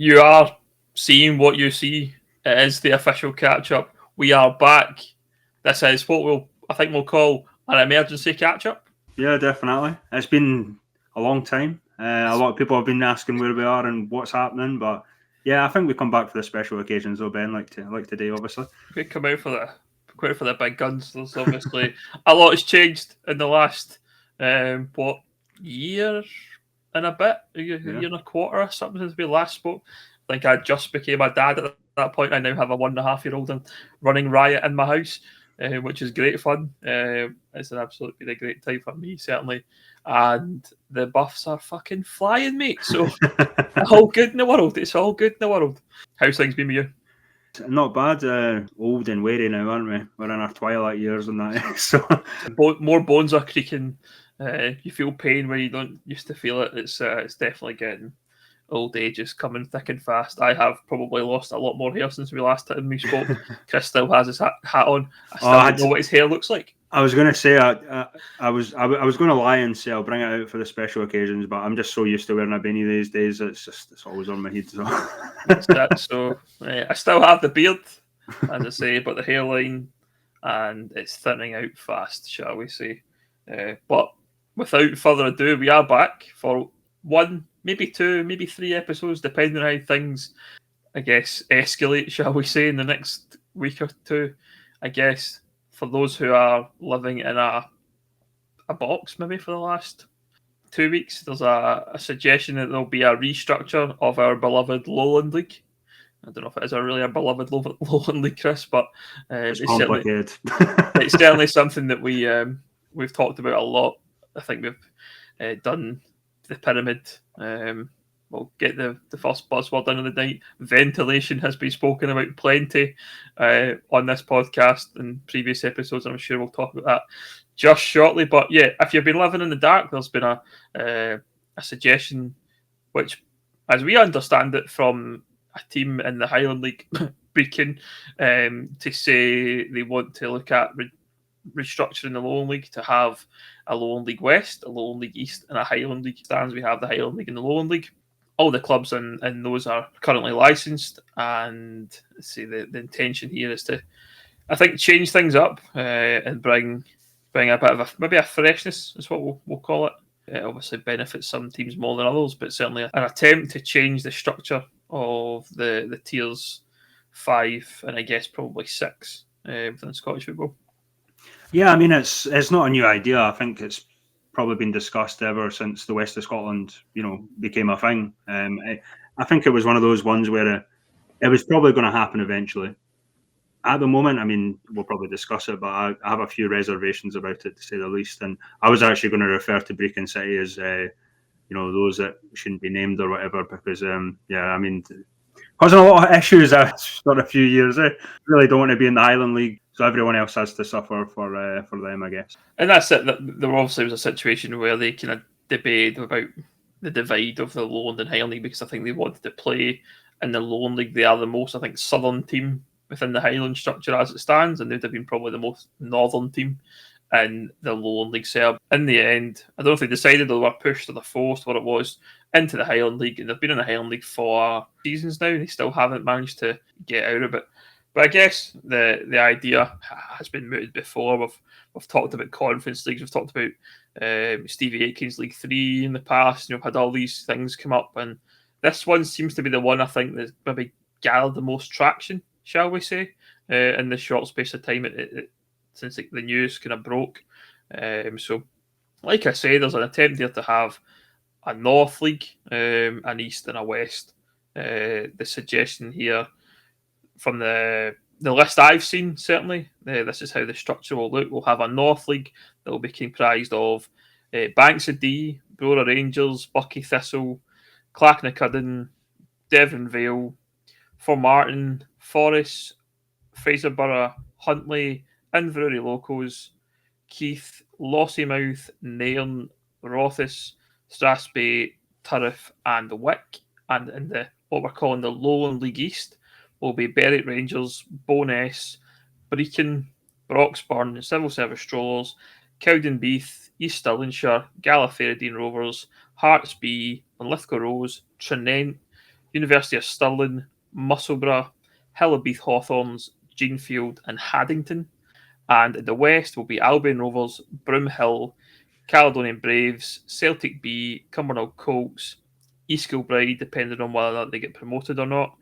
You are seeing what you see. It is the official catch-up. We are back. This is what I think we'll call an emergency catch-up. Yeah, definitely. It's been a long time. A lot of people have been asking where we are and what's happening, but yeah, I think we come back for the special occasions though, Ben, like today, obviously. We come out for the big guns. There's obviously a lot has changed in the last year and a bit, year and a quarter or something since we last spoke. I think I just became a dad at that point. I now have a 1.5-year-old and running riot in my house, which is great fun. It's been a great time for me, certainly. And the buffs are fucking flying, mate. So all good in the world. It's all good in the world. How's things been with you? Not bad. Old and weary now, aren't we? We're in our twilight years and that. So more bones are creaking. You feel pain where you don't used to feel it. It's definitely getting old age is coming thick and fast. I have probably lost a lot more hair since we last time we spoke. Chris still has his hat on. I still don't know what his hair looks like. I was going to say I was going to lie and say I'll bring it out for the special occasions, but I'm just so used to wearing a beanie these days. It's always on my head. So that's that. So I still have the beard, as I say, but the hairline, and it's thinning out fast, shall we say? But without further ado, we are back for one, maybe two, maybe three episodes, depending on how things, I guess, escalate, shall we say, in the next week or two. I guess for those who are living in a box, maybe for the last 2 weeks, there's a suggestion that there'll be a restructure of our beloved Lowland League. I don't know if it is really a beloved Lowland League, Chris, but it's complicated. It's certainly something that we've talked about a lot. I think we've done the pyramid. We'll get the first buzzword in of the night. Ventilation has been spoken about plenty on this podcast and previous episodes. I'm sure we'll talk about that just shortly. But yeah, if you've been living in the dark, there's been a suggestion, which, as we understand it, from a team in the Highland League, Beacon, to say they want to look at restructuring the Lowland League to have a Lowland League West, a Lowland League East, and a Highland League. Stands we have the Highland League and the Lowland League. All the clubs in those are currently licensed, and see the intention here is to, I think, change things up and bring a bit of maybe a freshness is what we'll call it. It obviously benefits some teams more than others, but certainly an attempt to change the structure of the tiers 5 and I guess probably 6 within Scottish football. Yeah, I mean it's not a new idea. I think it's probably been discussed ever since the West of Scotland, became a thing. I think it was one of those ones where it was probably going to happen eventually. At the moment, I mean, we'll probably discuss it, but I have a few reservations about it, to say the least. And I was actually going to refer to Brecon City as, those that shouldn't be named or whatever, because, I mean, causing a lot of issues after a few years. I really don't want to be in the Highland League, so everyone else has to suffer for them, I guess. And that's it. There obviously was a situation where they kind of debated about the divide of the Lowland and Highland League, because I think they wanted to play in the Lowland League. They are the most, I think, southern team within the Highland structure as it stands, and they'd have been probably the most northern team in the Lowland League setup. In the end, I don't know if they decided they were pushed or they forced what it was into the Highland League, and they've been in the Highland League for seasons now, and they still haven't managed to get out of it. But I guess the idea has been mooted before. We've talked about conference leagues. We've talked about Stevie Aitken's League 3 in the past. We've had all these things come up, and this one seems to be the one I think that's maybe gathered the most traction, shall we say, in the short space of time since the news kind of broke. So, like I say, there's an attempt there to have a North League, an East, and a West. The suggestion here from the list I've seen, certainly, this is how the structure will look. We'll have a North League that will be comprised of Banks of Dee, Brora Rangers, Buckie Thistle, Clachnacudden, Devon Vale, Formartine, Forest, Fraserburgh, Huntly, Inverurie Locos, Keith, Lossiemouth, Nairn, Rothes, Strathspey, Turriff, and Wick. And in what we're calling the Lowland League East will be Berwick Rangers, Bo'ness, Brecon, Broxburn, Civil Service Strollers, Cowdenbeath, East Stirlingshire, Gallifreydine Rovers, Hearts B, Linlithgow Rose, Trinent, University of Stirling, Musselburgh, Hill Hawthorns, Jeanfield, and Haddington. And in the west will be Albion Rovers, Broomhill, Caledonian Braves, Celtic B, Cumbernauld Colts, East Kilbride, depending on whether or not they get promoted or not,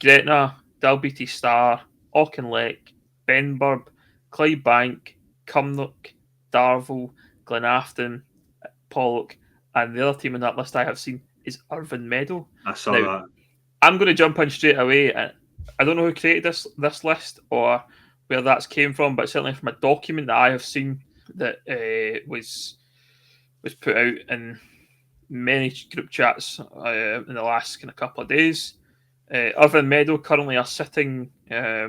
Gretna, Dalbeattie Star, Auchinleck, Benburb, Clydebank, Cumnock, Darvel, Glenafton, Pollock, and the other team in that list I have seen is Irvine Meadow. I saw Now, that. I'm going to jump in straight away. I don't know who created this list or where that's came from, but certainly from a document that I have seen that was put out in many group chats in the last kind of couple of days. Irvine Meadow currently are sitting, I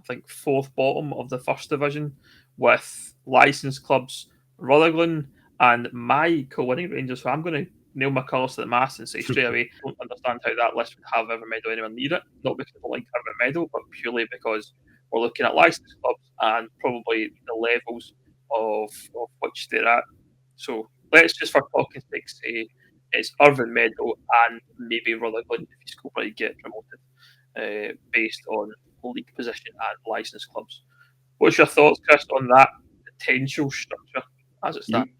think, fourth bottom of the first division with licensed clubs Rutherglen and my co-winning Rangers. So I'm going to nail my colours to the mast and say straight away, I don't understand how that list would have Irvine Meadow anywhere near it. Not because I don't like Irvine Meadow, but purely because we're looking at licensed clubs and probably the levels of which they're at. So let's just, for talking sake, say it's Irvine Meadow and maybe Rutherglen if you Scotland get promoted, based on league position and licensed clubs. What's your thoughts, Chris, on that potential structure as it stands?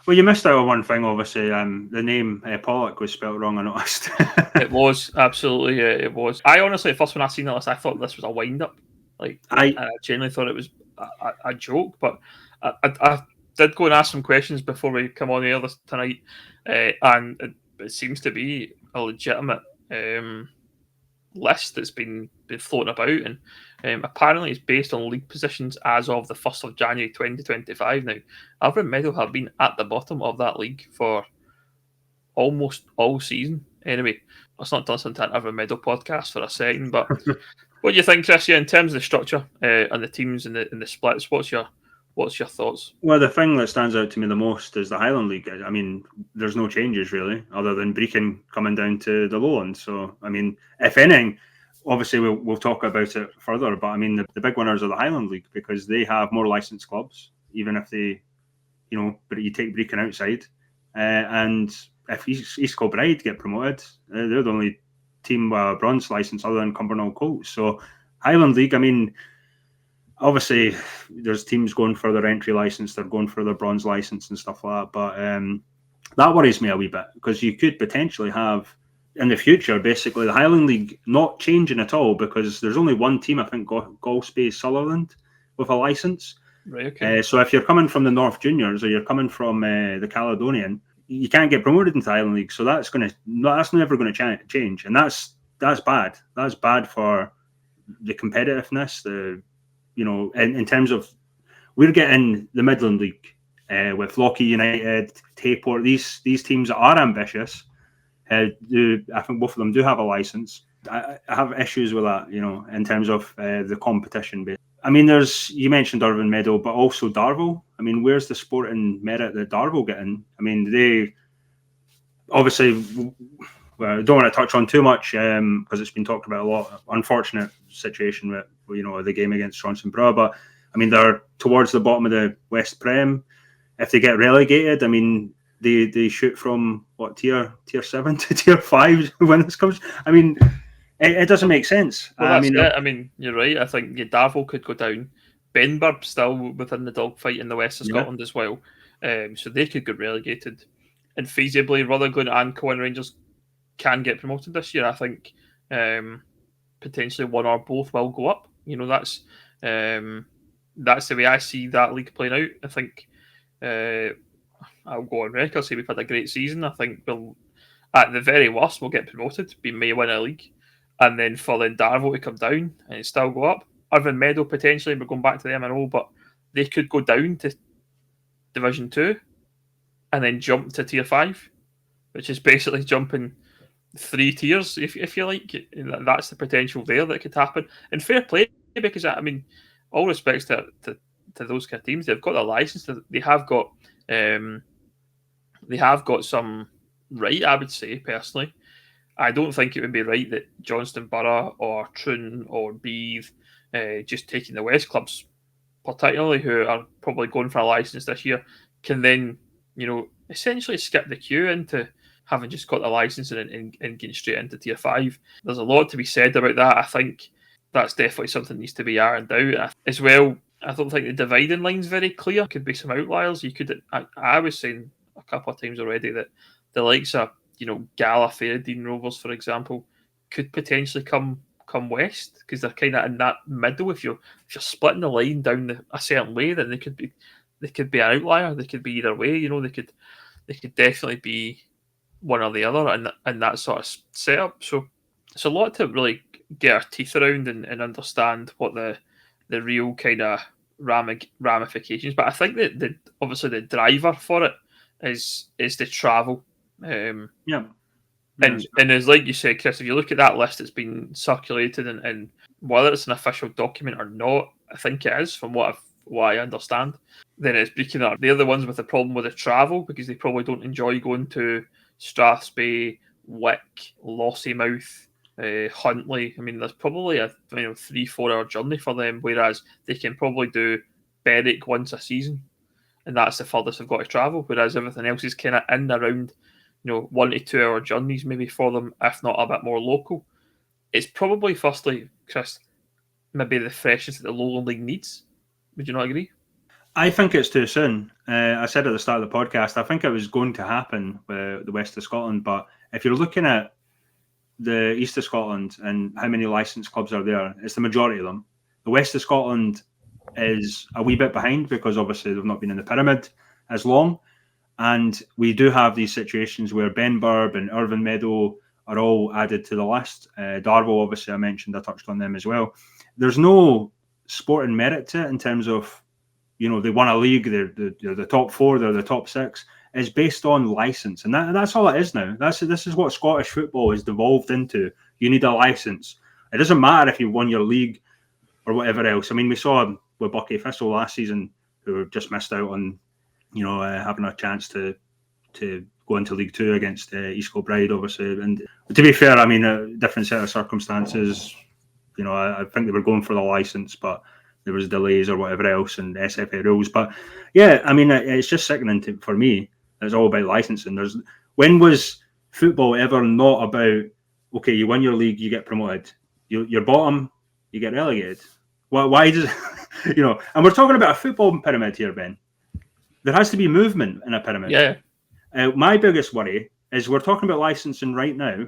Well, you missed out on one thing, obviously. The name Pollock was spelt wrong, I noticed. It was, absolutely, it was. I honestly, at first when I seen that list, I thought this was a wind-up. I genuinely thought it was a joke, but I did go and ask some questions before we come on air tonight, and it seems to be a legitimate list that's been floating about, and apparently it's based on league positions as of the 1st of January 2025. Now, Irvine Meadow have been at the bottom of that league for almost all season. Anyway, let's not listen to an Irvine Meadow podcast for a second, but what do you think, Chris? Yeah, in terms of the structure and the teams and the splits, what's your thoughts? Well, the thing that stands out to me the most is the Highland League. I mean, there's no changes really, other than Brechin coming down to the Lowland. So, I mean, if anything, obviously we'll talk about it further, but I mean, the big winners are the Highland League because they have more licensed clubs, even if they, but you take Brechin outside. And if East Kilbride get promoted, they're the only team with a bronze license other than Cumbernauld Colts. So, Highland League, I mean, obviously there's teams going for their entry license, they're going for their bronze license and stuff like that, but that worries me a wee bit because you could potentially have in the future basically the Highland League not changing at all because there's only one team, I think, Galspace Sutherland, with a license. Right, okay. So if you're coming from the North Juniors or you're coming from the Caledonian, you can't get promoted into the Highland League, so that's never going to change, and that's bad. That's bad for the competitiveness, in terms of we're getting the Midland League with Lockheed United, Tayport, these teams that are ambitious. I think both of them do have a license. I have issues with that, in terms of the competition. I mean, you mentioned Irvine Meadow, but also Darvel. I mean, where's the sporting merit that Darvel getting? I mean, they obviously. Well, I don't want to touch on too much because it's been talked about a lot. Unfortunate situation with the game against Johnson-Borough, but I mean they're towards the bottom of the West Prem. If they get relegated, I mean they shoot from what tier 7 to tier 5 when this comes. I mean it doesn't make sense. Well, that's it. I mean, you're right. I think Darvel could go down. Benburb still within the dogfight in the west of Scotland as well, so they could get relegated, and feasibly Rutherglen and Coen Rangers can get promoted this year. I think potentially one or both will go up. That's the way I see that league playing out. I think I'll go on record say we've had a great season. I think we'll, at the very worst, we'll get promoted. We may win a league, and then for then Darvel to come down and still go up. Irvine Meadow potentially, we're going back to them, I know, but they could go down to Division 2 and then jump to Tier 5, which is basically jumping 3 tiers, if you like. That's the potential there that could happen. And fair play, because I mean, all respects to those kind of teams. They've got their license. They have got some right. I would say personally, I don't think it would be right that Johnston Borough or Troon or Beath, just taking the West clubs, particularly who are probably going for a license this year, can then essentially skip the queue into having just got the licence and getting straight into Tier 5. There's a lot to be said about that. I think that's definitely something that needs to be ironed out. As well, I don't think the dividing line's very clear. Could be some outliers. I was saying a couple of times already that the likes of, Gala, Ferradine Rovers, for example, could potentially come west, because they're kind of in that middle. If you're splitting the line down a certain way, then they could be an outlier. They could be either way. They could definitely be one or the other in that sort of setup. So it's a lot to really get our teeth around and understand what the real kind of ramifications. But I think that obviously the driver for it is the travel. Yeah. And as like you said, Chris, if you look at that list that's been circulated, and whether it's an official document or not, I think it is, from what I understand, then it's breaking up. They're the ones with the problem with the travel, because they probably don't enjoy going to Strathspey, Wick, Lossiemouth, Huntly. I mean, there's probably a 3-4 hour journey for them, whereas they can probably do Berwick once a season, and that's the furthest they've got to travel. Whereas everything else is kind of in around 1 to 2 hour journeys maybe for them, if not a bit more local. It's probably, firstly, Chris, maybe the freshness that the Lowland League needs. Would you not agree? I think it's too soon. I said at the start of the podcast, I think it was going to happen with the West of Scotland, but if you're looking at the East of Scotland and how many licensed clubs are there, it's the majority of them. The West of Scotland is a wee bit behind because obviously they've not been in the pyramid as long. And we do have these situations where Benburb and Irvine Meadow are all added to the list. Darvel, obviously, I mentioned, I touched on them as well. There's no sporting merit to it in terms of, they won a league, they're the top 4, they're the top 6. It's based on license. And that's all it is now. This is what Scottish football has devolved into. You need a license. It doesn't matter if you won your league or whatever else. I mean, we saw with Buckie Thistle last season, who just missed out on having a chance to go into League Two against East Kilbride, obviously. And to be fair, I mean, a different set of circumstances. I think they were going for the license, but there was delays or whatever else and SFA rules. But yeah, I mean, it's just sickening for me. It's all about licensing. When was football ever not about, okay, you win your league, you get promoted. You're bottom, you get relegated. Why does and we're talking about a football pyramid here, Ben. There has to be movement in a pyramid. Yeah. My biggest worry is we're talking about licensing right now.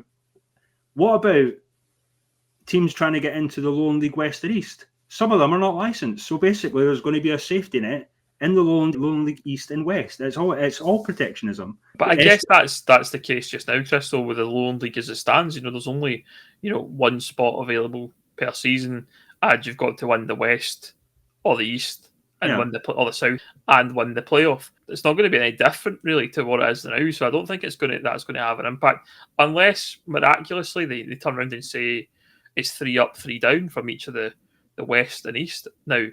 What about teams trying to get into the Lowland League West or East? Some of them are not licensed. So basically, there's going to be a safety net in the Lowland League East and West. It's all protectionism. But I guess that's the case just now, Crystal, with the Lowland League as it stands. There's only one spot available per season, and you've got to win the West or the East and win the South and win the playoff. It's not going to be any different really to what it is now. So I don't think that's going to have an impact, unless miraculously they turn around and say it's 3 up, 3 down from each of the West and East. Now,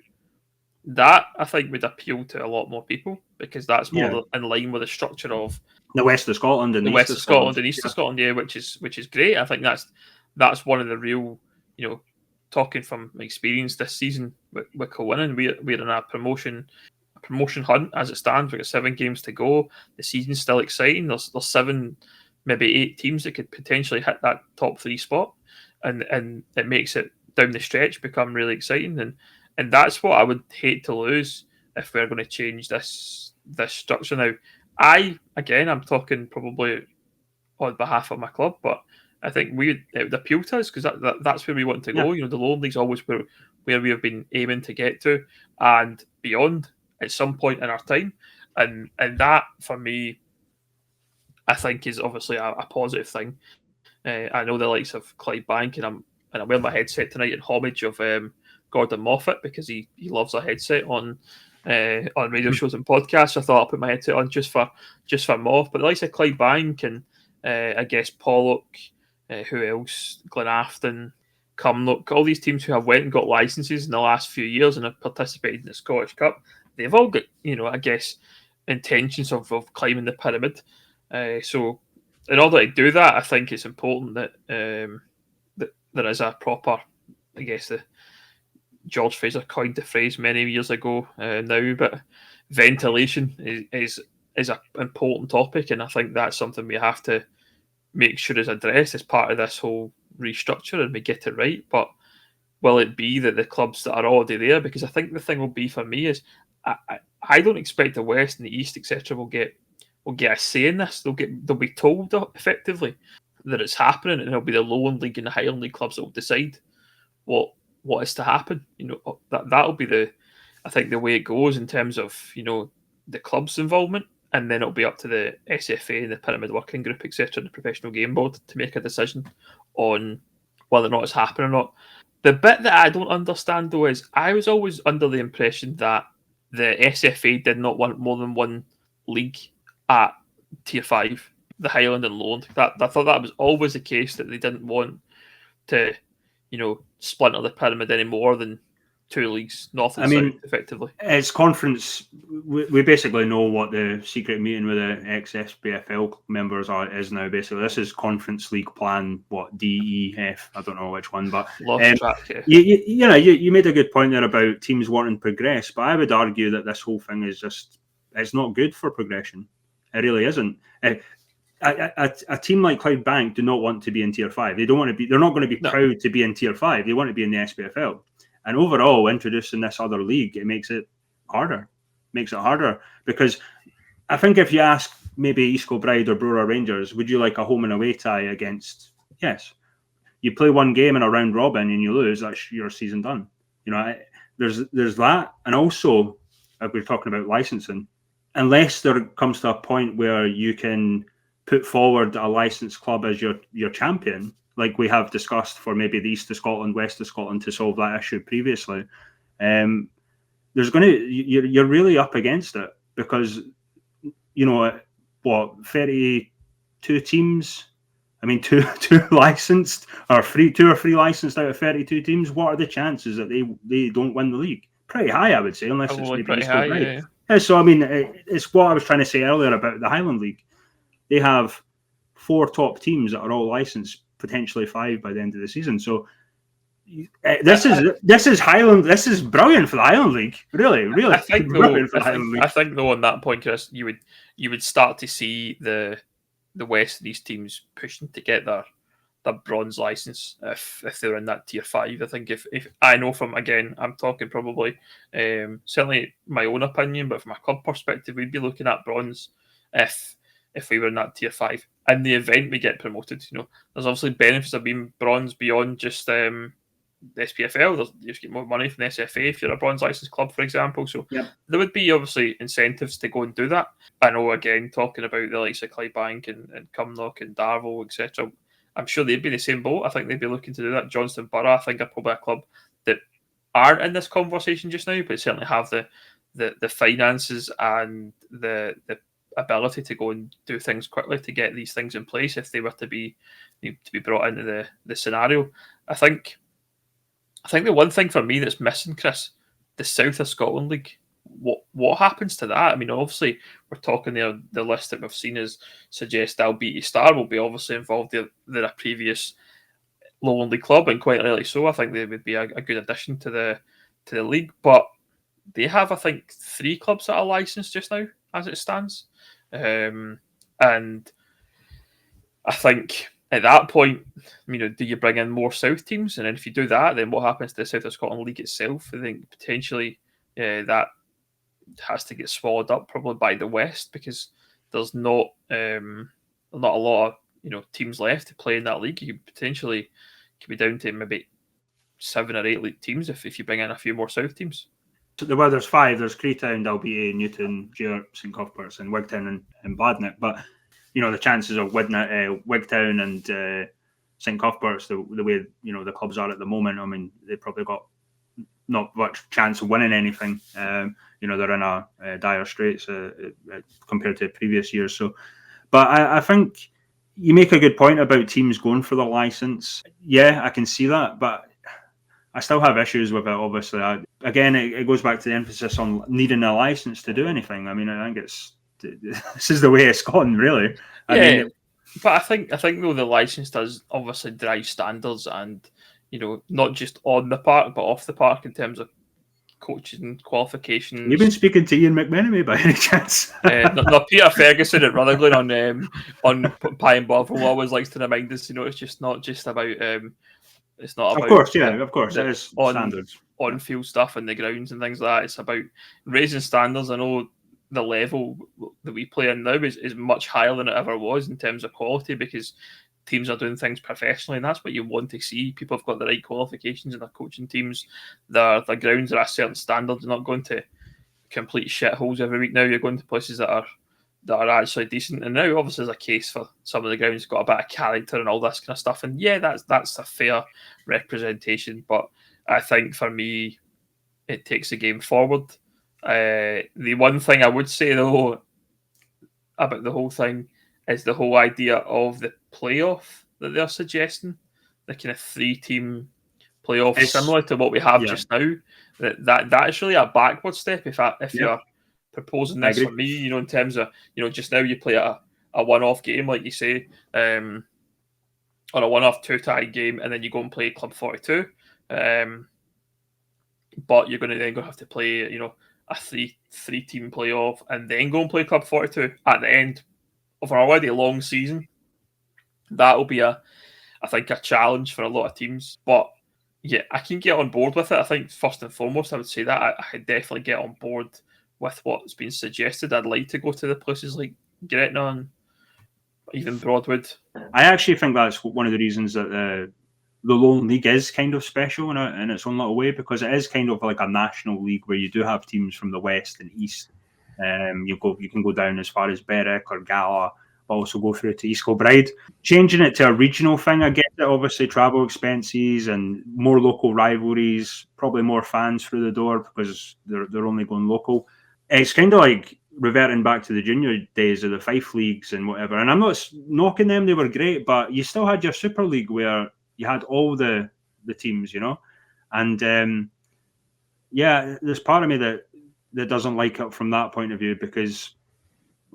that I think would appeal to a lot more people, because that's more in line with the structure of the West of Scotland and the West of Scotland and East of Scotland, which is great. I think that's one of the real, talking from experience this season with Kilwinning, we're in a promotion hunt as it stands. We've got 7 games to go. The season's still exciting. There's 7, maybe 8 teams that could potentially hit that top 3 spot, and it makes it down the stretch become really exciting. And that's what I would hate to lose if we're going to change this structure. Now, I'm talking probably on behalf of my club, but I think it would appeal to us, because that's where we want to go. The Lowland League's always where we have been aiming to get to and beyond at some point in our time. And that, for me, I think is obviously a positive thing. I know the likes of Clydebank, and I'm wearing my headset tonight in homage of Gordon Moffat, because he loves a headset on radio shows and podcasts. So I thought I'll put my headset on just for Moff. But the likes of Clydebank and I guess Pollock, who else? Glenafton, Cumnock, all these teams who have went and got licenses in the last few years and have participated in the Scottish Cup, they've all got, I guess, intentions of climbing the pyramid. So in order to do that, I think it's important that that there is a proper, I guess, George Fraser coined the phrase many years ago now, but ventilation is an important topic, and I think that's something we have to make sure is addressed as part of this whole restructure and we get it right. But will it be that the clubs that are already there? Because I think the thing will be for me is I don't expect the West and the East, etc., will get a say in this. They'll be told effectively that it's happening, and it'll be the Lowland League and the Highland League clubs that will decide what is to happen. That'll be I think the way it goes in terms of the club's involvement, and then it'll be up to the SFA and the Pyramid Working Group, etc., the Professional Game Board to make a decision on whether or not it's happening or not. The bit that I don't understand though is I was always under the impression that the SFA did not want more than one league at Tier 5, the Highland and Lowland. I thought that was always the case, that they didn't want to, splinter the pyramid any more than two leagues, North and South, effectively. It's conference. We basically know what the secret meeting with the ex-SPFL members is now. Basically, this is conference league plan. What, D, E, F? I don't know which one, but lost track. Yeah. You made a good point there about teams wanting to progress, but I would argue that this whole thing is it's not good for progression. It really isn't. A team like Clydebank do not want to be in Tier 5. They don't want to be. They're not going to be proud to be in Tier 5. They want to be in the SPFL. And overall, introducing this other league, it makes it harder. Because I think if you ask maybe East Kilbride or Brora Rangers, would you like a home and away tie against? Yes. You play one game in a round robin and you lose, that's your season done. There's that, and also we're talking about licensing. Unless there comes to a point where you can put forward a licensed club as your champion, like we have discussed for maybe the East of Scotland, West of Scotland to solve that issue previously, you're really up against it, because 32 teams. I mean, two licensed or two or three licensed out of 32 teams. What are the chances that they don't win the league? Pretty high, I would say, unless it's maybe pretty high. Yeah. So I mean, it's what I was trying to say earlier about the Highland League. They have 4 top teams that are all licensed, potentially 5 by the end of the season. So this is Highland. This is brilliant for the Highland League. Really. I think though on that point, Chris, you would start to see the West and East teams pushing to get their bronze license if they're in that Tier 5. I think if I know from, again, I'm talking probably certainly my own opinion, but from a club perspective, we'd be looking at bronze if we were in that Tier 5. In the event we get promoted, there's obviously benefits of being bronze beyond just the SPFL. You just get more money from the SFA if you're a bronze licensed club, for example. So there would be obviously incentives to go and do that. I know, again, talking about the likes of Clydebank and Cumnock and Darvel, etc., I'm sure they'd be in the same boat. I think they'd be looking to do that. Johnston Borough, I think, are probably a club that aren't in this conversation just now, but certainly have the finances and the ability to go and do things quickly to get these things in place if they were to be brought into the scenario. I think the one thing for me that's missing, Chris, the South of Scotland League. What happens to that? I mean, obviously, we're talking there. The list that we've seen is suggest Albeatty Star will be obviously involved. They're a previous Lowland League club, and quite rightly so. I think they would be a good addition to the league. But they have, I think, 3 clubs that are licensed just now, as it stands. And I think at that point, do you bring in more South teams? And then if you do that, then what happens to the South of Scotland League itself? I think potentially that has to get swallowed up probably by the West, because there's not a lot of teams left to play in that league. You potentially could be down to maybe 7 or 8 league teams if you bring in a few more South teams. So there's 5. There's Creetown, Dalbeatty, Newton, Gert, St Cuthberts, and Wigtown and Badnick. But the chances of Wigtown and St Cuthberts, the way the clubs are at the moment, I mean, they've probably got not much chance of winning anything. They're in a dire straits compared to previous years. So, but I think you make a good point about teams going for the license. Yeah, I can see that, but I still have issues with it, obviously. Again, it goes back to the emphasis on needing a license to do anything. I mean, I think this is the way it's gone, really. But I think though the license does obviously drive standards, and not just on the park but off the park in terms of coaching qualifications. You've been speaking to Ian McMenemy by any chance? No, Peter Ferguson at Rutherglen on Pie and Bovril always likes to remind us, it's just not just about it's not about Of course, that is standards. On-field stuff and the grounds and things like that. It's about raising standards. I know the level that we play in now is much higher than it ever was in terms of quality, because teams are doing things professionally, and that's what you want to see. People have got the right qualifications in their coaching teams. Their grounds are a certain standard. You're not going to complete shitholes every week now. You're going to places that are actually decent. And now, obviously, there's a case for some of the grounds got a bit of character and all this kind of stuff. And yeah, that's a fair representation. But I think for me, it takes the game forward. The one thing I would say, though, about the whole thing is the whole idea of the playoff that they're suggesting, the kind of 3-team playoff, similar to what we have just now. That is really a backward step if you're proposing this for me, in terms of, just now you play a one-off game, like you say, or a one-off two-tie game, and then you go and play Club 42. But you're going to have to play, a three-team playoff, and then go and play Club 42 at the end of an already long season. That will be I think a challenge for a lot of teams. But yeah, I can get on board with it. I think first and foremost, I would say that I could definitely get on board with what's been suggested. I'd like to go to the places like Gretna and even Broadwood. I actually think that's one of the reasons that the Lowland League is kind of special in its own little way, because it is kind of like a national league where you do have teams from the west and east. You can go down as far as Berwick or Gala, but also go through to East Kilbride. Changing it to a regional thing, I get it. Obviously, travel expenses and more local rivalries, probably more fans through the door because they're only going local. It's kind of like reverting back to the junior days of the Fife leagues and whatever. And I'm not knocking them; they were great, but you still had your Super League where you had all the teams, and there's part of me that doesn't like it from that point of view, because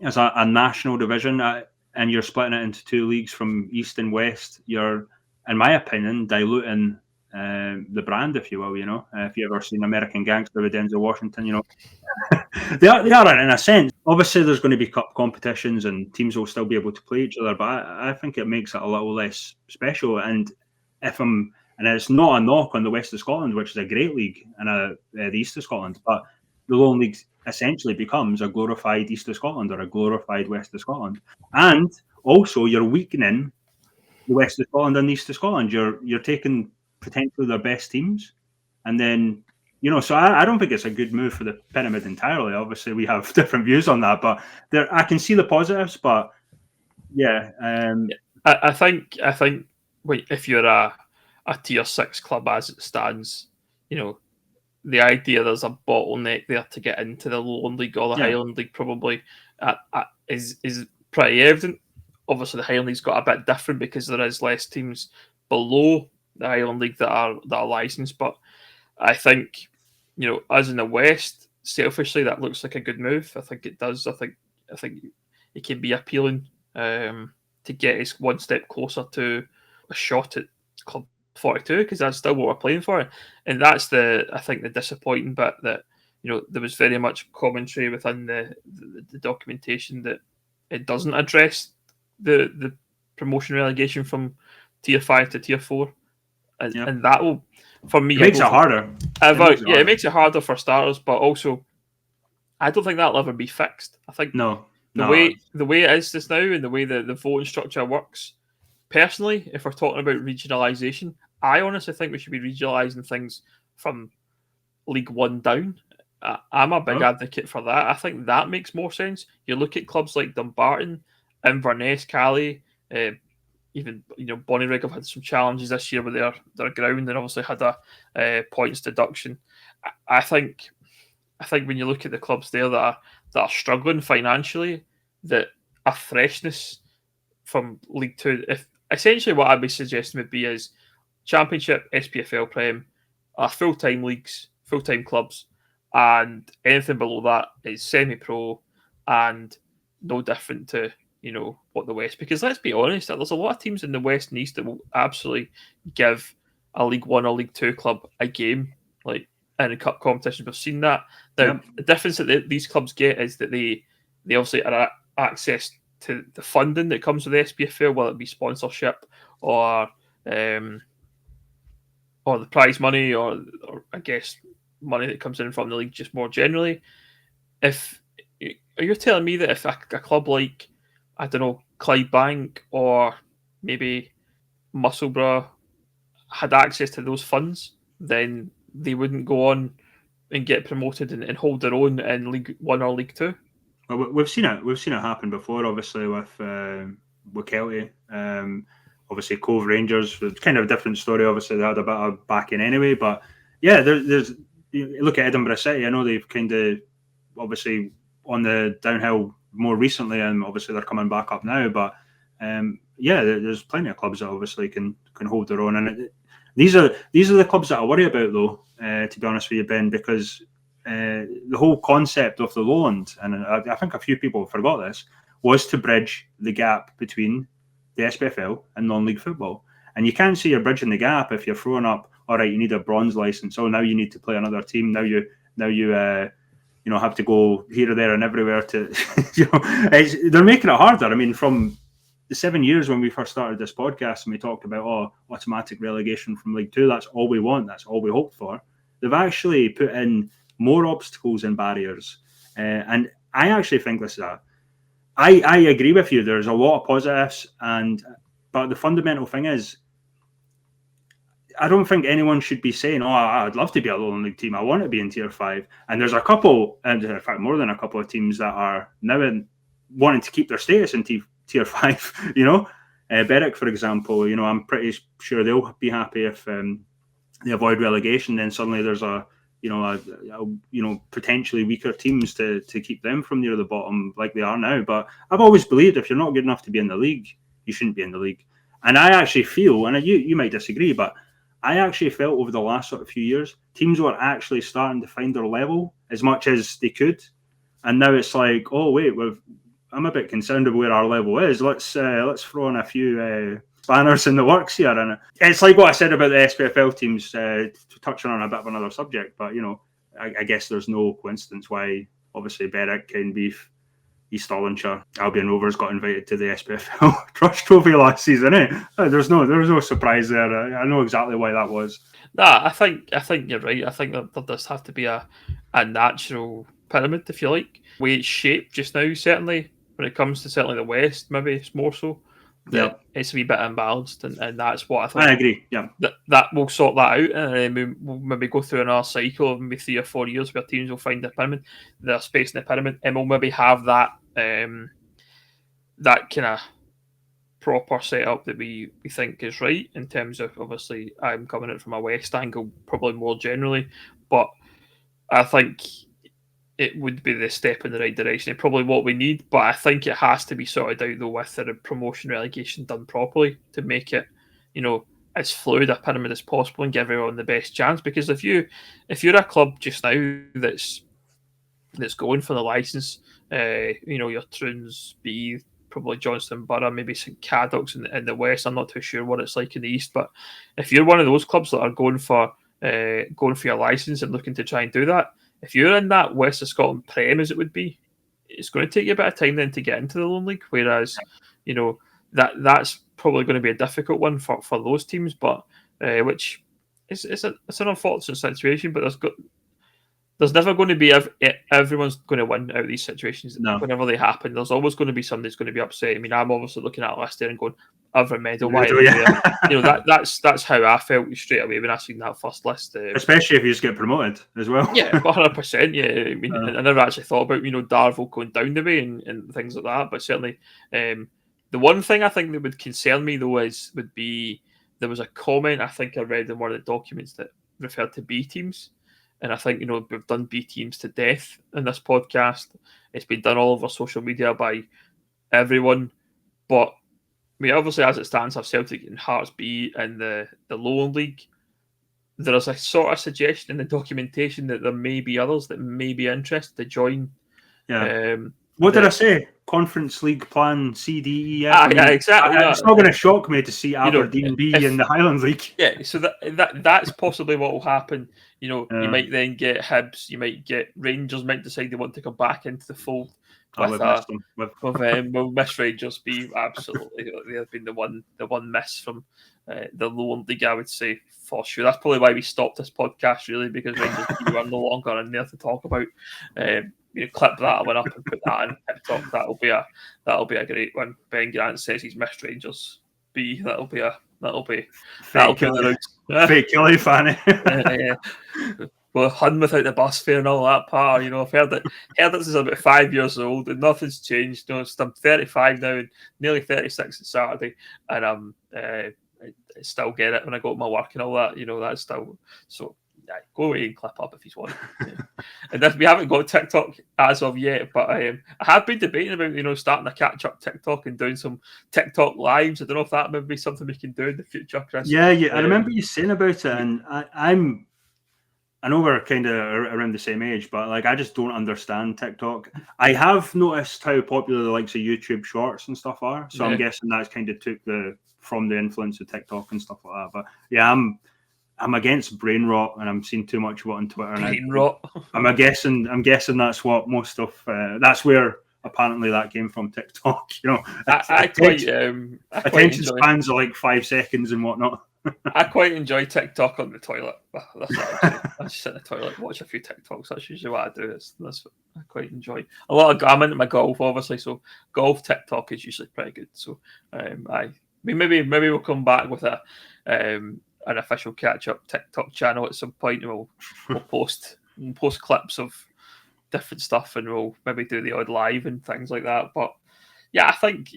as a national division and you're splitting it into 2 leagues from east and west, you're, in my opinion, diluting the brand, if you will. If you ever seen American Gangster with Denzel Washington, they are in a sense. Obviously, there's going to be cup competitions and teams will still be able to play each other, but I think it makes it a little less special. And it's not a knock on the West of Scotland, which is a great league, and the East of Scotland, but the Lowland League essentially becomes a glorified East of Scotland or a glorified West of Scotland. And also you're weakening the West of Scotland and the East of Scotland. You're taking potentially their best teams, and then so I don't think it's a good move for the pyramid entirely. Obviously we have different views on that, but I can see the positives. But I think if you're a tier 6 club as it stands, the idea there's a bottleneck there to get into the Lowland League or the Highland League probably is pretty evident. Obviously, the Highland League's got a bit different because there is less teams below the Highland League that are licensed. But I think, us in the West, selfishly, that looks like a good move. I think it does. I think it can be appealing to get us one step closer to a shot at Club 42, because that's still what we're playing for. And that's I think the disappointing bit, that there was very much commentary within the documentation that it doesn't address the promotion relegation from tier 5 to tier 4, and that will, for me, it makes it harder. It makes it harder for starters, but also I don't think that'll ever be fixed. I think the way it is just now, and the way the voting structure works, personally, if we're talking about regionalisation, I honestly think we should be regionalising things from League 1 down. I'm a big advocate for that. I think that makes more sense. You look at clubs like Dumbarton, Inverness, Cali, even Bonnyrigg have had some challenges this year with their ground, and obviously had a points deduction. I think when you look at the clubs there that are struggling financially, that a freshness from League 2, if essentially what I'd be suggesting would be is Championship, SPFL Prem, full-time leagues, full-time clubs, and anything below that is semi-pro and no different to what the West. Because let's be honest, there's a lot of teams in the West and East that will absolutely give a League 1 or League 2 club a game. Like, in cup competitions. We've seen that. Now, Yep. the difference that these clubs get is that they obviously are access to the funding that comes with the SPFL, whether it be sponsorship or the prize money, or I guess money that comes in from the league just more generally. If you're telling me that if a club like, I don't know, Clydebank or maybe Musselburgh had access to those funds, then they wouldn't go on and get promoted and hold their own in League One or League Two. Well, we've seen it. We've seen it happen before. Obviously, with Kelty. Obviously, Cove Rangers. It's kind of a different story. Obviously, they had a bit of backing anyway. But yeah, there's. You look at Edinburgh City. I know they've kind of obviously on the downhill more recently, and obviously they're coming back up now. But yeah, there's plenty of clubs that obviously can hold their own. And these are the clubs that I worry about, though. To be honest with you, Ben, because the whole concept of the Lowland, and I think a few people forgot this, was to bridge the gap between the SPFL and non-league football. And you can't say you're bridging the gap if you're throwing up, all right, you need a bronze license. Oh, now you need to play another team. Now you have to go here or there and everywhere to, they're making it harder. I mean, from the 7 years when we first started this podcast and we talked about automatic relegation from League Two, that's all we want, that's all we hoped for. They've actually put in more obstacles and barriers, and I actually think this is I agree with you. There's a lot of positives, but the fundamental thing is, I don't think anyone should be saying, I'd love to be a Lowland League team. I want to be in Tier 5. And there's a couple, and in fact, more than a couple of teams that are now wanting to keep their status in Tier 5, Berwick, for example, I'm pretty sure they'll be happy if they avoid relegation. Then suddenly there's potentially weaker teams to keep them from near the bottom like they are now. But I've always believed if you're not good enough to be in the league, you shouldn't be in the league. And I actually feel, and you might disagree, but I actually felt over the last sort of few years, teams were actually starting to find their level as much as they could. And now it's like, oh wait, I'm a bit concerned about where our level is. Let's throw in a few spanners in the works here. And it's like what I said about the SPFL teams, touching on a bit of another subject. But I guess there's no coincidence why obviously Berwick, Beef, East Stirlingshire, Albion Rovers got invited to the SPFL Trust Trophy last season. There was no surprise there. I know exactly why that was. Nah, I think you're right. I think that there does have to be a natural pyramid, if you like. The way it's shaped just now, certainly when it comes to certainly the West, maybe it's more so that it's a wee bit imbalanced, and that's what I think. I agree. Yeah, that we'll sort that out, and then we'll maybe go through another cycle of maybe 3 or 4 years where teams will find their space in the pyramid, and we'll maybe have that that kind of proper setup that we think is right in terms of, obviously I'm coming at from a West angle probably more generally, but I think it would be the step in the right direction. It's probably what we need, but I think it has to be sorted out though with the promotion relegation done properly to make it, as fluid a pyramid as possible and give everyone the best chance. Because if you're a club just now that's going for the license, your Troons, B, probably Johnston Borough, maybe St Cadoc's in the West. I'm not too sure what it's like in the East, but if you're one of those clubs that are going for your license and looking to try and do that, if you're in that West of Scotland Prem, as it would be, it's going to take you a bit of time then to get into the Lowland League. Whereas, that's probably going to be a difficult one for those teams, but which it's an unfortunate situation. But there's never going to be everyone's going to win out of these situations. No. Whenever they happen, there's always going to be somebody who's going to be upset. I mean, I'm obviously looking at a list there and going, "Other medal, why?" That's how I felt straight away when I seen that first list. Especially if you just get promoted as well. Yeah, 100%. Yeah, I mean, I never actually thought about Darvel going down the way and things like that. But certainly, the one thing I think that would concern me though would be there was a comment I think I read in one of the documents that referred to B teams. And I think, we've done B teams to death in this podcast. It's been done all over social media by everyone. But, obviously, as it stands, have Celtic and Hearts B in the Lowland League. There is a sort of suggestion in the documentation that there may be others that may be interested to join. Yeah. What did I say? Conference League Plan C, D, E, F. Yeah, exactly. It's not going to shock me to see Aberdeen be in the Highland League. Yeah, so that's possibly what will happen. You might then get Hibs, you might get Rangers might decide they want to come back into the fold with will miss Rangers be absolutely. They've been the one miss from the Lowland League, I would say, for sure. That's probably why we stopped this podcast, really, because Rangers are no longer in there to talk about. Clip that one up and put that on TikTok. That'll be a great one. Ben Grant says he's missed Rangers B. That'll be the route. Fake Kelly fanny. Well, Hun without the bus fare and all that part. I've heard this is about 5 years old and nothing's changed. I'm 35 now and nearly 36 on Saturday, and I still get it when I go to my work and all that. That's still so. Yeah, go away and clip up if you want. And we haven't got TikTok as of yet, but I have been debating about starting a catch-up TikTok and doing some TikTok lives. I don't know if that may be something we can do in the future, Chris. Yeah. I remember you saying about it, and I know we're kind of around the same age, but I just don't understand TikTok. I have noticed how popular the likes of YouTube Shorts and stuff are, so I'm guessing that's kind of took from the influence of TikTok and stuff like that. But yeah, I'm against brain rot, and I'm seeing too much of it on Twitter. Brain rot. I'm guessing that's what most of. That's where apparently that came from TikTok. Attention spans are like 5 seconds and whatnot. I quite enjoy TikTok on the toilet. I just sit in the toilet, watch a few TikToks. That's usually what I do. That's what I quite enjoy. I'm into my golf, obviously, so golf TikTok is usually pretty good. So maybe we'll come back with an official catch-up TikTok channel at some point, and we'll post clips of different stuff, and we'll maybe do the odd live and things like that. But yeah, I think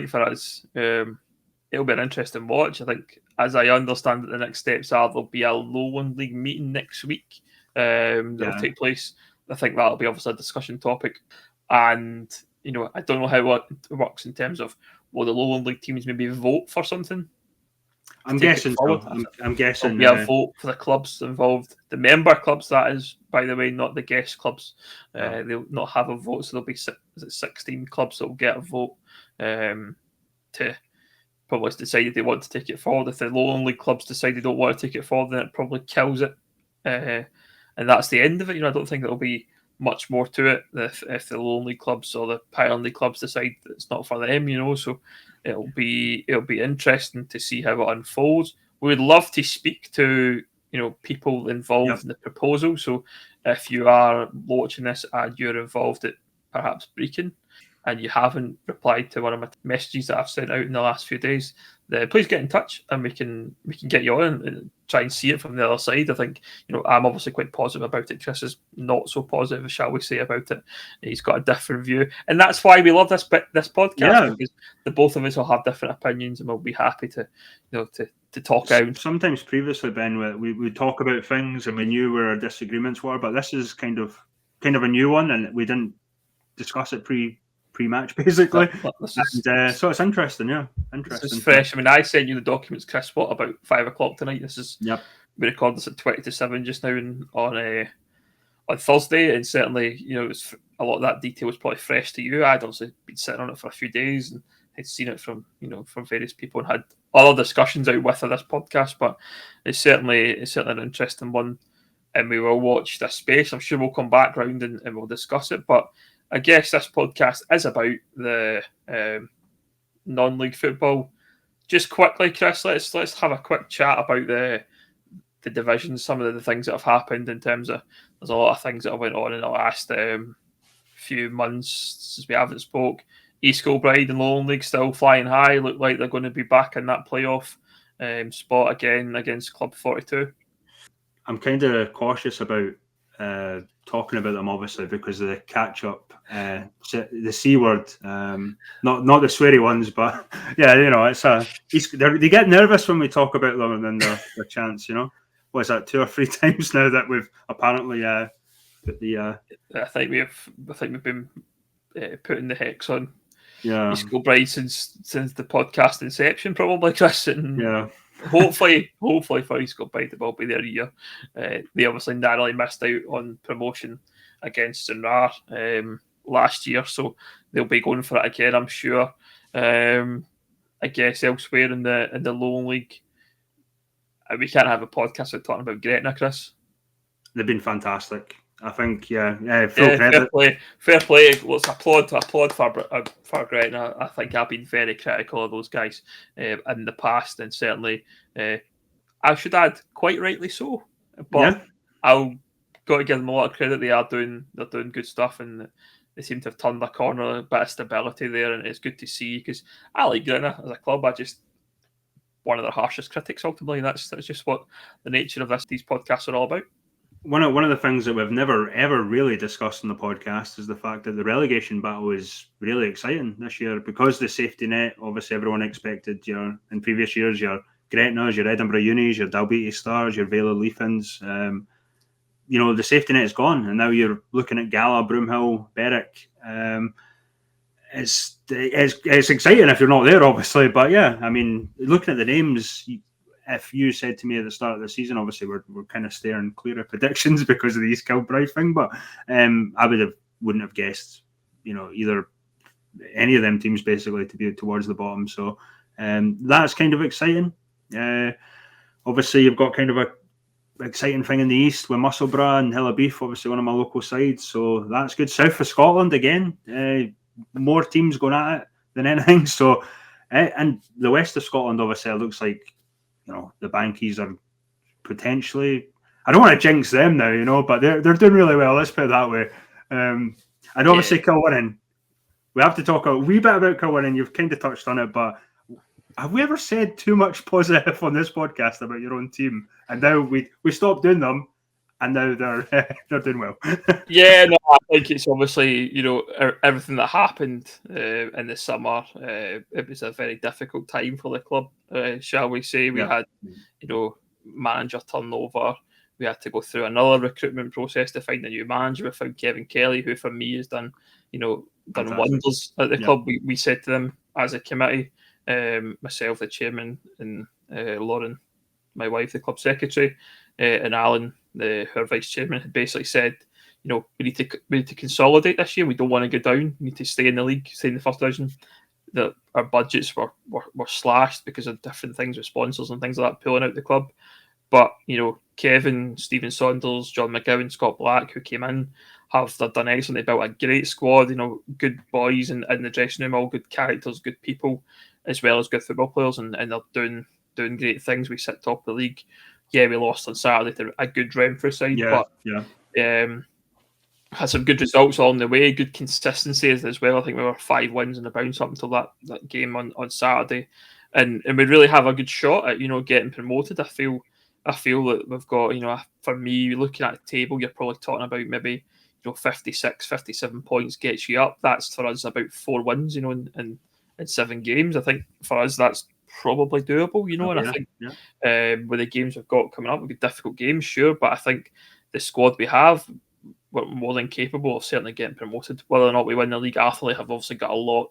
for us, it'll be an interesting watch. I think, as I understand it, the next steps are there'll be a Lowland League meeting next week that'll take place. I think that'll be obviously a discussion topic, and I don't know how it works in terms of will the Lowland League teams maybe vote for something. I'm guessing so. I'm guessing. Yeah, vote for the clubs involved. The member clubs, that is, by the way, not the guest clubs. They'll not have a vote, so there'll be 16 clubs that will get a vote to probably decide if they want to take it forward. If the Lowland League clubs decide they don't want to take it forward, then it probably kills it. And that's the end of it. I don't think there'll be much more to it if the Lowland League clubs or the Highland League clubs decide that it's not for them. So it'll be interesting to see how it unfolds. We would love to speak to people involved in the proposal. So if you are watching this and you're involved at perhaps Brecon and you haven't replied to one of my messages that I've sent out in the last few days, then please get in touch and we can get you on and try and see it from the other side. I think I'm obviously quite positive about it. Chris is not so positive, shall we say, about it. He's got a different view, and that's why we love this podcast, because the both of us will have different opinions, and we'll be happy to talk out. Sometimes previously, Ben, we talk about things and we knew where our disagreements were, but this is kind of a new one, and we didn't discuss it pre-match basically. So it's interesting. This is fresh. I mean, I sent you the documents, Chris, about 5 o'clock tonight. This is we record this at 20-7 just now on Thursday, and certainly it's a lot of that detail was probably fresh to you. I'd obviously been sitting on it for a few days and had seen it from various people and had other discussions out with this podcast, but it's certainly an interesting one, and we will watch this space. I'm sure we'll come back round and we'll discuss it, but I guess this podcast is about the non-league football. Just quickly, Chris, let's have a quick chat about the divisions, some of the things that have happened in terms of there's a lot of things that have went on in the last few months since we haven't spoke. East Kilbride and Lowland League still flying high, look like they're going to be back in that playoff spot again against Club 42. I'm kind of cautious about talking about them, obviously, because of the catch-up, the C word, not the sweary ones, but it's they get nervous when we talk about them and then their chance. What is that, 2 or 3 times now that we've apparently put the. I think we've been putting the hex on East Kilbride since the podcast inception, probably, Chris. And hopefully for East Kilbride it will be their year. They obviously narrowly missed out on promotion against Stranraer last year, so they'll be going for it again, I'm sure. I guess elsewhere in the Lowland League, we can't have a podcast without talking about Gretna, Chris. They've been fantastic. I think, full Fair credit. play. Let's applaud for Gretna. I think I've been very critical of those guys in the past, and certainly, I should add, quite rightly so. But I'll got to give them a lot of credit. They're doing good stuff, and they seem to have turned the corner, a bit of stability there, and it's good to see because I like Gretna as a club. I just one of their harshest critics ultimately, and that's just what the nature of these podcasts are all about. One of the things that we've never ever really discussed in the podcast is the fact that the relegation battle is really exciting this year because the safety net. Obviously, everyone expected in previous years your Gretna's, your Edinburgh Unis, your Dalbeattie Stars, your Vela Leafins. The safety net is gone, and now you're looking at Gala, Broomhill, Berwick. It's exciting if you're not there, obviously. But yeah, I mean, looking at the names, if you said to me at the start of the season, obviously we're kind of staring clear of predictions because of the East Kilbride thing, but I wouldn't have guessed, either any of them teams basically to be towards the bottom. So that's kind of exciting. Obviously, you've got kind of a exciting thing in the east with Musselburgh and Hill of Beef, obviously one of my local sides. So that's good. South of Scotland again, more teams going at it than anything. So, and the west of Scotland, obviously, it looks like the Bankies are potentially. I don't want to jinx them now, but they're doing really well. Let's put it that way. And obviously, Kilwinning. We have to talk a wee bit about Kilwinning. You've kind of touched on it, but have we ever said too much positive on this podcast about your own team? And now we stopped doing them, and now they're doing well. Yeah, no, I think it's obviously everything that happened in the summer. It was a very difficult time for the club, shall we say? We had manager turnover. We had to go through another recruitment process to find a new manager. We found Kevin Kelly, who for me has done wonders at the club. We said to them as a committee, myself, the chairman, and Lauren, my wife, the club secretary, and Alan, her vice chairman, had basically said, we need to consolidate this year. We don't want to go down. We need to stay in the league, stay in the first division. Our budgets were slashed because of different things with sponsors and things like that pulling out the club. But Kevin, Stephen Saunders, John McGowan, Scott Black, who came in, have done excellent. They built a great squad. Good boys in the dressing room, all good characters, good people, as well as good football players, and they're doing great things. We sit top of the league. Yeah, we lost on Saturday to a good Renfrew side, but had some good results along the way, good consistency as well. I think we were 5 wins in the bounce up until that game on Saturday, and we really have a good shot at getting promoted. I feel that we've got for me, looking at the table, you're probably talking about maybe 56, 57 points gets you up. That's for us about 4 wins, in 7 games. I think for us that's probably doable, and I think with the games we've got coming up, we've got difficult games, sure, but I think the squad we have, we're more than capable of certainly getting promoted. Whether or not we win the league, Atherley have obviously got a lot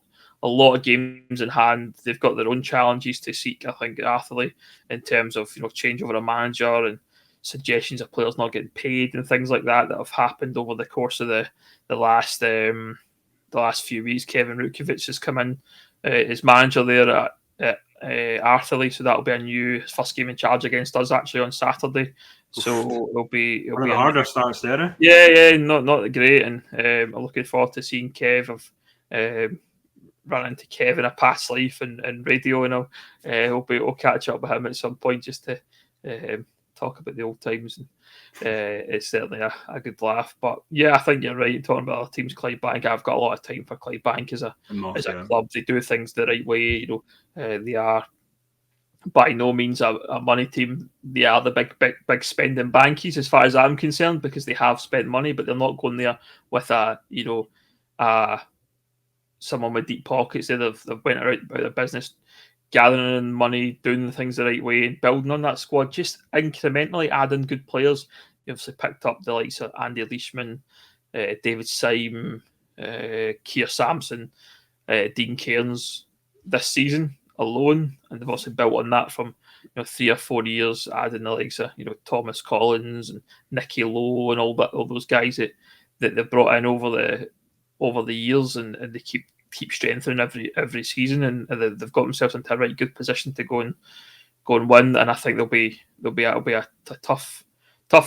of games in hand. They've got their own challenges to seek, I think, at Atherley, in terms of change over a manager and suggestions of players not getting paid and things like that have happened over the course of the last few weeks. Kevin Rutkowicz has come in as manager there at Atherley, so that'll be his first game in charge against us actually on Saturday. So it'll be one of the harder starts there. Yeah, not great, and I'm looking forward to seeing Kev. I've run into Kev in a past life and radio, and we'll catch up with him at some point just to talk about the old times. And it's certainly a good laugh. But yeah, I think you're right talking about our teams. Clydebank, I've got a lot of time for Clydebank as a club. They do things the right way. They are by no means a money team. They are the big spending bankies as far as I'm concerned, because they have spent money, but they're not going there with someone with deep pockets. They've went out about their business, gathering money, doing the things the right way, and building on that squad, just incrementally adding good players. You obviously picked up the likes of Andy Leishman, David Syme, Keir Sampson, Dean Cairns this season alone, and they've also built on that from 3 or 4 years, adding the likes of Thomas Collins and Nicky Lowe and all those guys that they've brought in over over the years, and they keep strengthening every season, and they've got themselves into a right good position to go and win. And I think it'll be a tough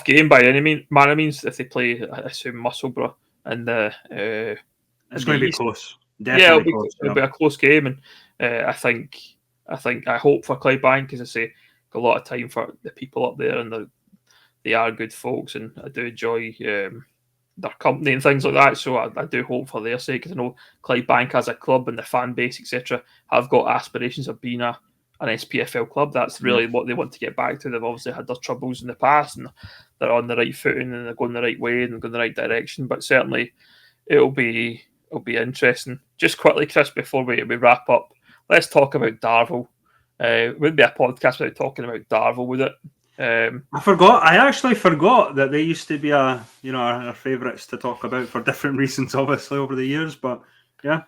game by any means if they play, I assume, Musselburgh and the It's in the going to be East. close. Yeah, Definitely close. it'll be a close game, and I hope for Clydebank, because I say a lot of time for the people up there, and they are good folks, and I do enjoy their company and things like that. So I do hope for their sake, because I know Clydebank as a club and the fan base, etc., have got aspirations of being an SPFL club. That's really what they want to get back to. They've obviously had their troubles in the past, and they're on the right footing, and they're going the right way, and they're going the right direction. But certainly, it'll be interesting. Just quickly, Chris, before we wrap up, let's talk about Darvel. Wouldn't be a podcast without talking about Darvel, would it? I forgot. I actually forgot that they used to be our favourites to talk about for different reasons, obviously over the years. But yeah,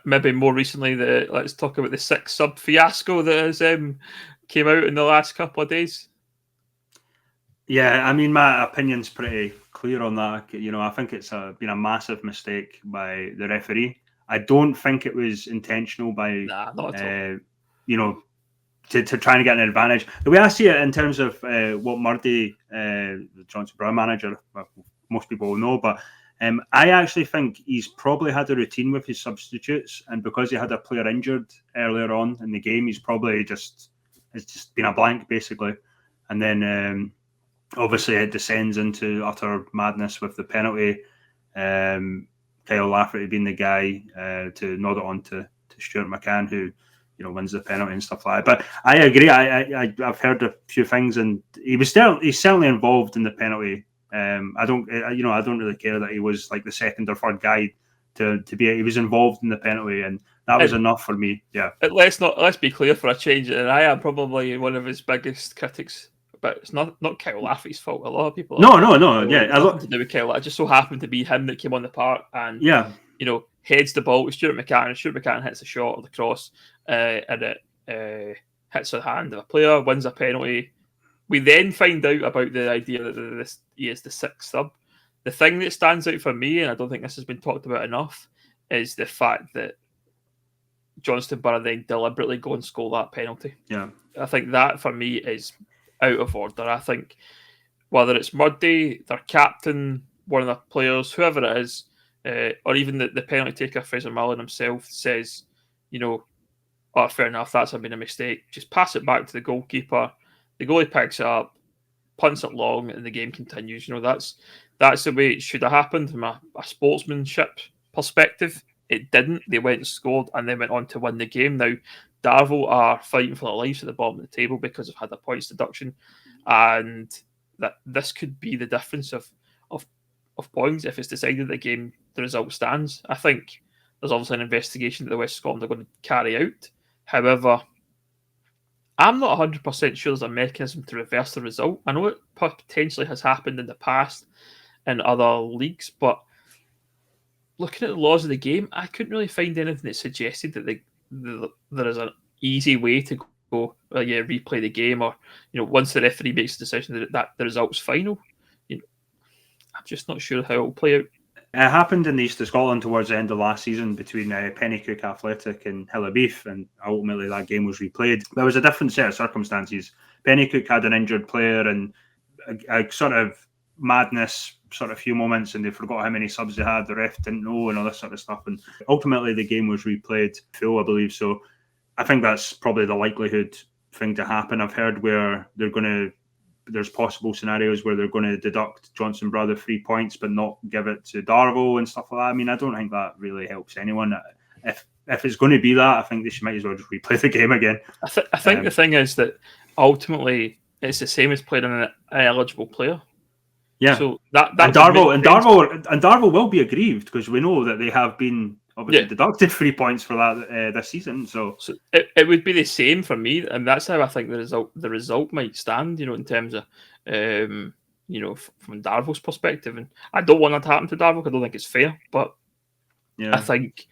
maybe more recently, let's talk about the 6 sub fiasco that has came out in the last couple of days. Yeah, I mean, my opinion's pretty clear on that. I think it's been a massive mistake by the referee. I don't think it was intentional by not at all. To try and get an advantage. The way I see it in terms of what Murdy, the Johnson Brown manager, most people will know, but I actually think he's probably had a routine with his substitutes, and because he had a player injured earlier on in the game, it's just been a blank basically, and then obviously it descends into utter madness with the penalty. Kyle Lafferty being the guy to nod it on to Stuart McCann, who wins the penalty and stuff like that. But I agree. I've heard a few things, and he's certainly involved in the penalty. I don't really care that he was like the second or third guy to be. He was involved in the penalty, and that was enough for me. Yeah. Let's be clear for a change, and I am probably one of his biggest critics. But it's not Kyle Lafferty's fault. A lot of people. No. Yeah, nothing to do with Kyle. It just so happened to be him that came on the park, and heads the ball with Stuart McCann, and Stuart McCann hits a shot or the cross, and it hits the hand of a player, wins a penalty. We then find out about the idea that he is the 6th sub. The thing that stands out for me, and I don't think this has been talked about enough, is the fact that Johnston Borough then deliberately go and score that penalty. Yeah. I think that for me is out of order. I think whether it's Murdy, their captain, one of the players, whoever it is, or even the penalty taker, Fraser Mullen himself, says, oh, fair enough, that's been a mistake. Just pass it back to the goalkeeper. The goalie picks it up, punts it long, and the game continues. That's the way it should have happened from a sportsmanship perspective. It didn't. They went and scored, and then went on to win the game. Now, Darvel are fighting for their lives at the bottom of the table because they've had a points deduction, and that this could be the difference of points if it's decided the game, the result stands. I think there's obviously an investigation that the West Scotland are going to carry out. However, I'm not 100% sure there's a mechanism to reverse the result. I know it potentially has happened in the past in other leagues, but looking at the laws of the game, I couldn't really find anything that suggested that there is an easy way to go, replay the game, or once the referee makes a decision that the result's final. I'm just not sure how it'll play out. It happened in the East of Scotland towards the end of last season between Pennycook Athletic and Hill of Beef, and ultimately that game was replayed. There was a different set of circumstances. Pennycook had an injured player and a sort of madness, sort of few moments, and they forgot how many subs they had. The ref didn't know, and all this sort of stuff. And ultimately the game was replayed full, I believe. So I think that's probably the likelihood thing to happen. I've heard where there's possible scenarios where they're going to deduct Johnson Brother 3 points but not give it to Darvel and stuff like that. I mean, I don't think that really helps anyone. If it's going to be that, I think they might as well just replay the game again. I think the thing is that ultimately it's the same as playing an eligible player. Yeah. So that and Darvel will be aggrieved because we know that they have been obviously deducted 3 points for that this season. So it would be the same for me, and that's how I think the result might stand. In terms of from Darvel's perspective, and I don't want that to happen to Darvel because I don't think it's fair. But I think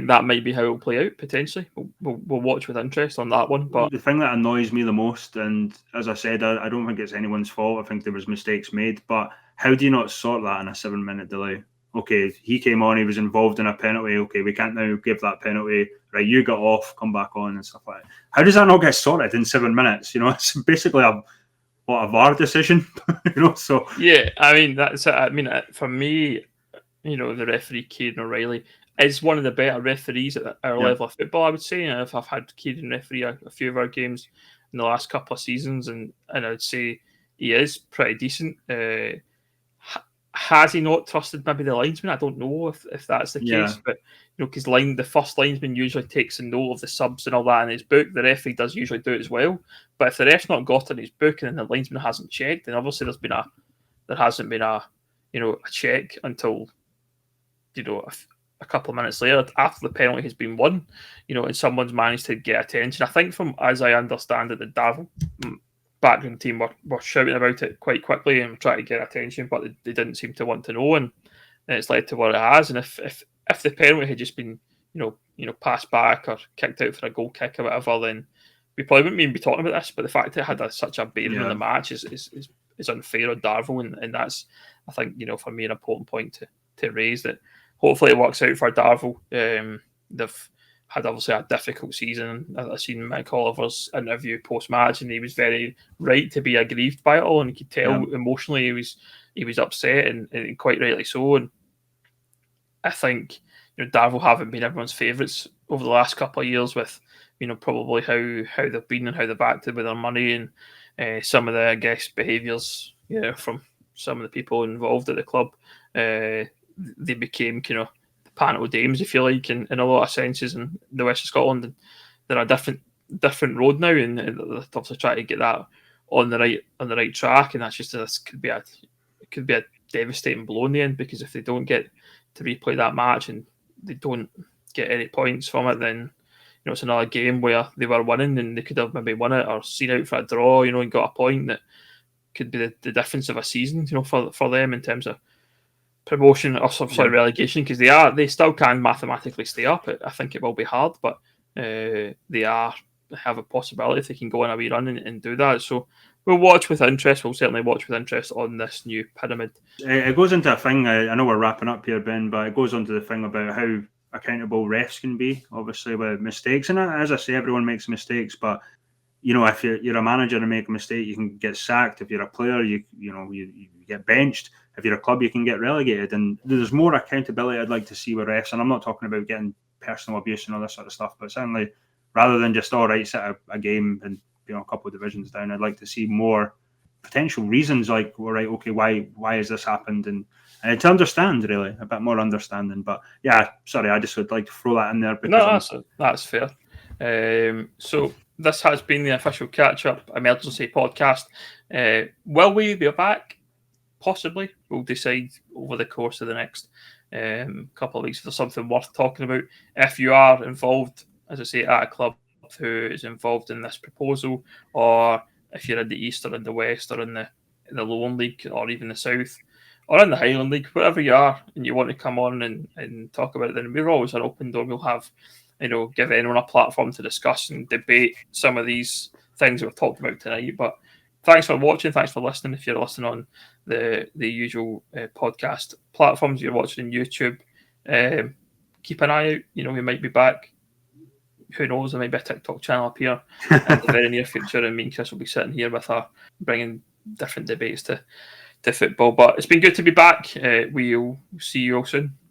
that might be how it'll play out potentially. We'll watch with interest on that one. But the thing that annoys me the most, and as I said, I don't think it's anyone's fault. I think there was mistakes made, but how do you not sort that in a 7-minute delay? okay, he came on, he was involved in a penalty. Okay, we can't now give that penalty. Right, you got off, come back on, and stuff like that. How does that not get sorted in 7 minutes? It's basically a VAR decision. So yeah, I mean that's it. I mean for me, the referee Kieran O'Reilly is one of the better referees at our level of football, I would say. And I've had Kieran referee a few of our games in the last couple of seasons, and I would say he is pretty decent. Has he not trusted maybe the linesman? I don't know if that's the case, but because the first linesman usually takes a note of the subs and all that in his book. The referee does usually do it as well. But if the ref's not got in his book and then the linesman hasn't checked, then obviously there hasn't been a check until a couple of minutes later after the penalty has been won, and someone's managed to get attention. I think from as I understand it, the Darvel background team were shouting about it quite quickly and trying to get attention, but they didn't seem to want to know, and it's led to what it has. And if the penalty had just been passed back or kicked out for a goal kick or whatever, then we probably wouldn't even be talking about this. But the fact that it had such a bearing on the match is unfair on Darvel, and that's, I think, for me, an important point to raise, that hopefully it works out for Darvel. They've had obviously a difficult season. I've seen Mick Oliver's interview post-match, and he was very right to be aggrieved by it all, and you could tell emotionally he was upset, and quite rightly so. And I think Darvel haven't been everyone's favourites over the last couple of years, with probably how they've been and how they've acted with their money, and some of the, I guess, behaviours from some of the people involved at the club. They became kind of Panto Dames, if you like, in a lot of senses in the west of Scotland. And they're a different road now, and they're obviously trying to get that on the right track. And that's just could be a devastating blow in the end, because if they don't get to replay that match and they don't get any points from it, then it's another game where they were winning and they could have maybe won it or seen out for a draw, and got a point that could be the difference of a season, for them in terms of promotion or relegation, because they still can mathematically stay up. I think it will be hard, but they have a possibility if they can go on a wee run and do that. So we'll watch with interest. We'll certainly watch with interest on this new pyramid. It goes into a thing, I know we're wrapping up here, Ben, but it goes into the thing about how accountable refs can be, obviously, with mistakes. And as I say, everyone makes mistakes, but if you're a manager and make a mistake, you can get sacked. If you're a player, you get benched. If you're a club, you can get relegated. And there's more accountability I'd like to see with refs. And I'm not talking about getting personal abuse and all this sort of stuff, but certainly rather than just set a game and a couple of divisions down, I'd like to see more potential reasons, like, well, right, okay, why has this happened, and to understand, really, a bit more understanding. But yeah, sorry, I just would like to throw that in there because that's fair. So this has been the official Catchup emergency podcast. Will we be back? Possibly. We'll decide over the course of the next couple of weeks if there's something worth talking about. If you are involved, as I say, at a club who is involved in this proposal, or if you're in the East or in the West or in the Lowland League or even the South or in the Highland League, wherever you are, and you want to come on and talk about it, then we're always an open door. We'll have, give anyone a platform to discuss and debate some of these things we've talked about tonight. But thanks for watching. Thanks for listening. If you're listening on the usual podcast platforms, you're watching on YouTube, keep an eye out. We might be back. Who knows? There might be a TikTok channel up here in the very near future, and me and Chris will be sitting here with bringing different debates to football. But it's been good to be back. We'll see you all soon.